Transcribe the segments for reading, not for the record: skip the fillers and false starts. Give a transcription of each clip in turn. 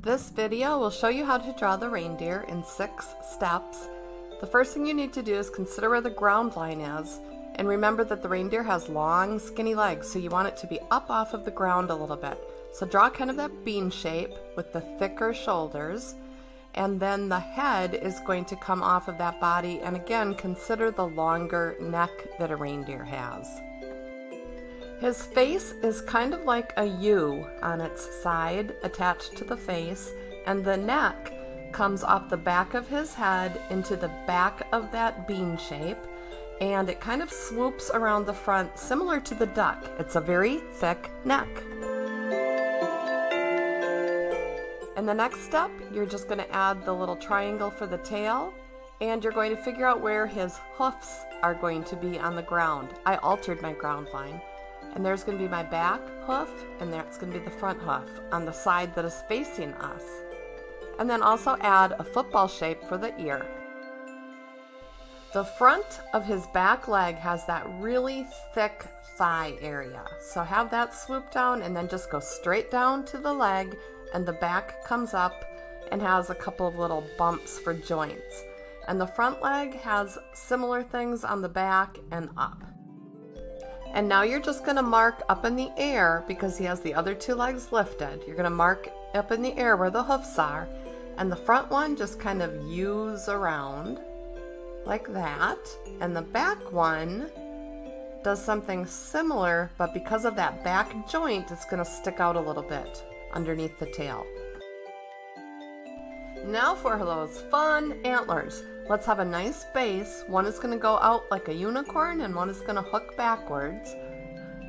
This video will show you how to draw the reindeer in 6 steps. The first thing you need to do is consider where the ground line is, and remember that the reindeer has long, skinny legs, so you want it to be up off of the ground a little bit. So draw kind of that bean shape with the thicker shoulders, and then the head is going to come off of that body, and again, consider the longer neck that a reindeer has. His face is kind of like a U on its side attached to the face, and the neck comes off the back of his head into the back of that bean shape, and it kind of swoops around the front similar to the duck. It's a very thick neck. In the next step, you're just going to add the little triangle for the tail, and you're going to figure out where his hoofs are going to be on the ground. I altered my ground line. And there's going to be my back hoof, and that's going to be the front hoof on the side that is facing us. And then also add a football shape for the ear. The front of his back leg has that really thick thigh area. So have that swoop down and then just go straight down to the leg, and the back comes up and has a couple of little bumps for joints. And the front leg has similar things on the back and up. And now you're just going to mark up in the air, because he has the other 2 legs lifted. You're going to mark up in the air where the hoofs are, and the front one just kind of U's around like that, and the back one does something similar, but because of that back joint, it's going to stick out a little bit underneath the tail. Now for those fun antlers. Let's have a nice base. One is going to go out like a unicorn, and one is going to hook backwards.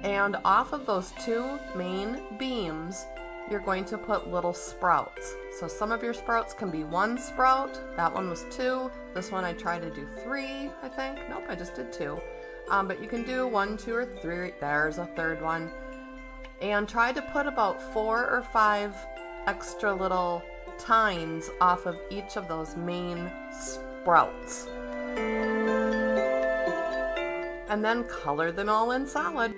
And off of those 2 main beams, you're going to put little sprouts. So some of your sprouts can be 1 sprout. That one was 2. This one I tried to do 3, I think. Nope, I just did 2. But you can do 1, 2, or 3. There's a 3rd one. And try to put about 4 or 5 extra little tines off of each of those main sprouts. And then color them all in solid.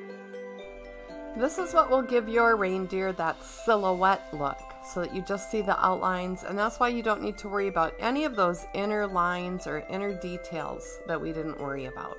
This is what will give your reindeer that silhouette look, so that you just see the outlines, and that's why you don't need to worry about any of those inner lines or inner details that we didn't worry about.